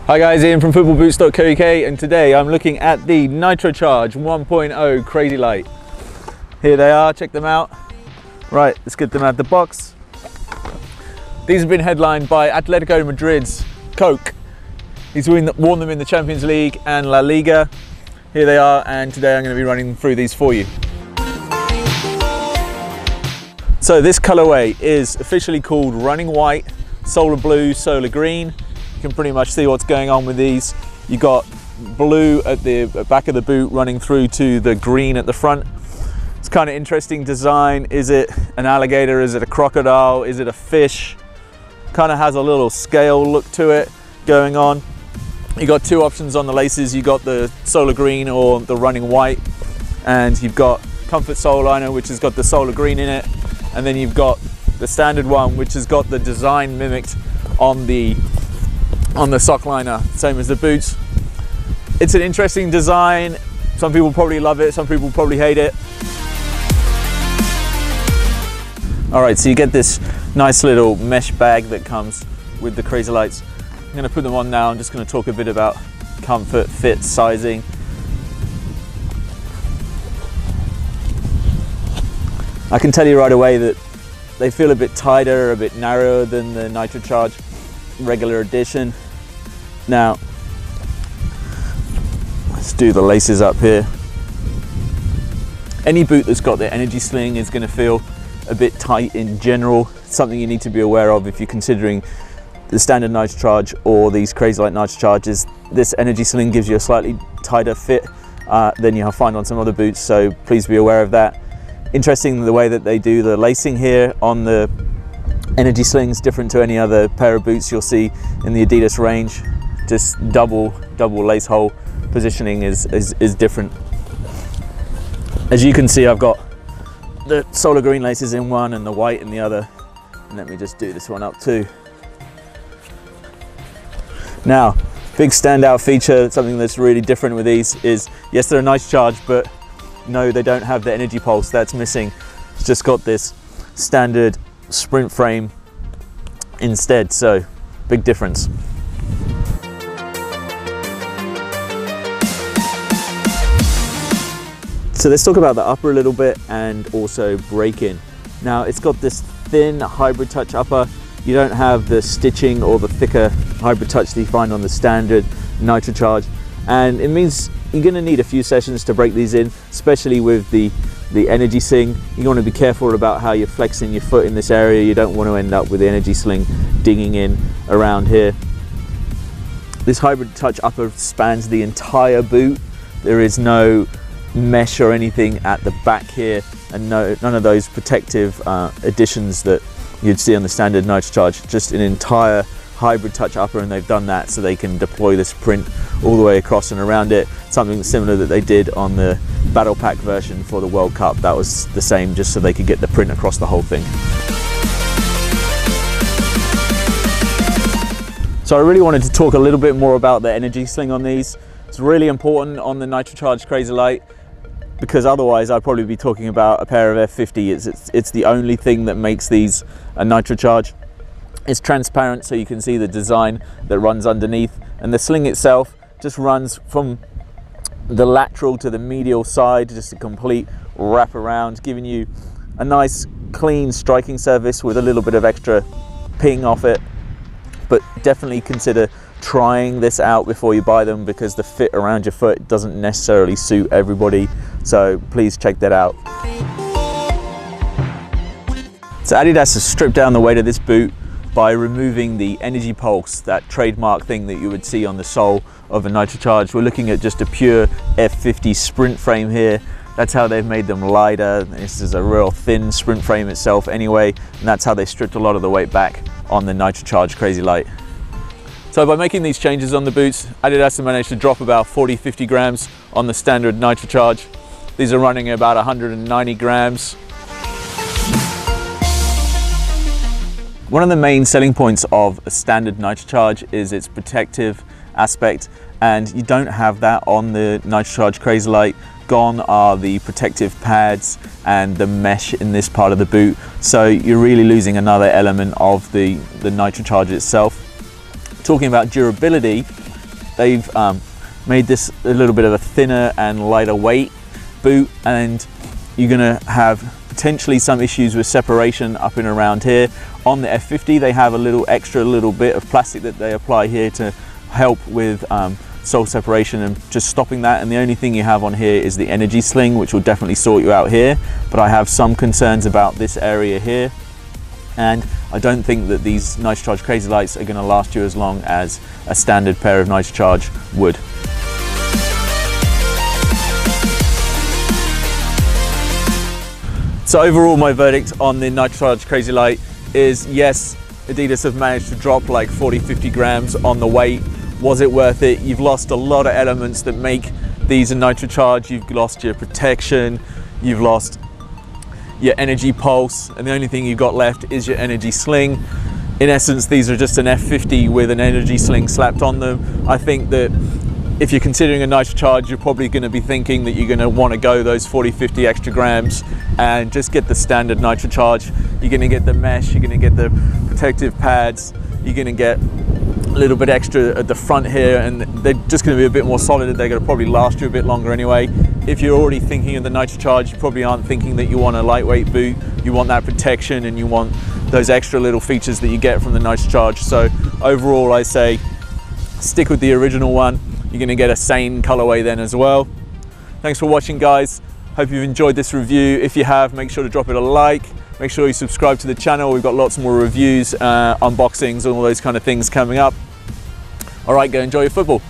Hi guys, Ian from footballboots.co.uk, and today I'm looking at the nitrocharge 1.0 Crazylight. Here they are, check them out. Right, let's get them out of the box. These have been headlined by Atletico Madrid's Coke. He's worn them in the Champions League and La Liga. Here they are, and today I'm going to be running through these for you. So this colorway is officially called Running White, Solar Blue, Solar Green. You can pretty much see what's going on with these. You got blue at the back of the boot running through to the green at the front. It's kind of interesting design. Is it an alligator? Is it a crocodile? Is it a fish? Kind of has a little scale look to it going on. You got two options on the laces. You got the solar green or the running white, and you've got comfort sole liner, which has got the solar green in it, and then you've got the standard one, which has got the design mimicked on the sock liner, same as the boots. It's an interesting design. Some people probably love it, some people probably hate it. All right, so you get this nice little mesh bag that comes with the Crazylights. I'm gonna put them on now. I'm just gonna talk a bit about comfort, fit, sizing. I can tell you right away that they feel a bit tighter, a bit narrower than the nitrocharge regular edition. Now, let's do the laces up here. Any boot that's got the energy sling is going to feel a bit tight in general. Something you need to be aware of if you're considering the standard nitrocharge or these Crazylight nitrocharges. This energy sling gives you a slightly tighter fit than you'll find on some other boots, so please be aware of that. Interesting the way that they do the lacing here on the energy slings, different to any other pair of boots you'll see in the Adidas range. Just double lace hole positioning is different. As you can see, I've got the solar green laces in one and the white in the other. And let me just do this one up too. Now, big standout feature, something that's really different with these is, yes, they're a nitrocharge, but no, they don't have the energy pulse. That's missing. It's just got this standard sprint frame instead, so big difference. So let's talk about the upper a little bit and also break-in. Now it's got this thin hybrid touch upper. You don't have the stitching or the thicker hybrid touch that you find on the standard nitrocharge, and it means you're going to need a few sessions to break these in, especially with the energy sling. You want to be careful about how you're flexing your foot in this area. You don't want to end up with the energy sling digging in around here. This hybrid touch upper spans the entire boot. There is no mesh or anything at the back here, and none of those protective additions that you'd see on the standard nitrocharge. Just an entire hybrid touch upper, and they've done that so they can deploy this print all the way across and around it. Something similar that they did on the Battle Pack version for the World Cup. That was the same, just so they could get the print across the whole thing. So I really wanted to talk a little bit more about the energy sling on these. It's really important on the nitrocharge Crazylight, because otherwise I'd probably be talking about a pair of F50. It's the only thing that makes these a nitrocharge. It's transparent, so you can see the design that runs underneath, and the sling itself just runs from the lateral to the medial side, just a complete wrap around, giving you a nice clean striking surface with a little bit of extra ping off it. But definitely consider trying this out before you buy them, because the fit around your foot doesn't necessarily suit everybody, so please check that out. So Adidas has stripped down the weight of this boot by removing the energy pulse, that trademark thing that you would see on the sole of a nitrocharge. We're looking at just a pure F50 sprint frame here. That's how they've made them lighter. This is a real thin sprint frame itself anyway, and that's how they stripped a lot of the weight back on the nitrocharge Crazylight. So by making these changes on the boots, Adidas have managed to drop about 40-50 grams on the standard nitrocharge. These are running about 190 grams. One of the main selling points of a standard nitrocharge is its protective aspect, and you don't have that on the nitrocharge Crazylight. Gone are the protective pads and the mesh in this part of the boot, so you're really losing another element of the nitrocharge itself. Talking about durability, they've made this a little bit of a thinner and lighter weight boot, and you're going to have potentially some issues with separation up and around here. On the F50 they have a little bit of plastic that they apply here to help with sole separation and just stopping that, and the only thing you have on here is the energy sling, which will definitely sort you out here. But I have some concerns about this area here, and I don't think that these nitrocharge Crazylights are going to last you as long as a standard pair of nitrocharge would. So overall, my verdict on the nitrocharge Crazylight is yes, Adidas have managed to drop like 40-50 grams on the weight. Was it worth it? You've lost a lot of elements that make these a nitrocharge. You've lost your protection, you've lost your energy pulse, and the only thing you've got left is your energy sling. In essence, these are just an F50 with an energy sling slapped on them. I think that if you're considering a nitrocharge, you're probably going to be thinking that you're going to want to go those 40-50 extra grams and just get the standard nitrocharge. You're going to get the mesh, you're going to get the protective pads, you're going to get a little bit extra at the front here, and they're just going to be a bit more solid. They're going to probably last you a bit longer anyway. If you're already thinking of the nitrocharge, you probably aren't thinking that you want a lightweight boot. You want that protection and you want those extra little features that you get from the nitrocharge. So overall, I say stick with the original one. You're going to get a sane colorway then as well. Thanks for watching, guys. Hope you've enjoyed this review. If you have, make sure to drop it a like. Make sure you subscribe to the channel. We've got lots more reviews, unboxings, all those kind of things coming up. All right, go enjoy your football.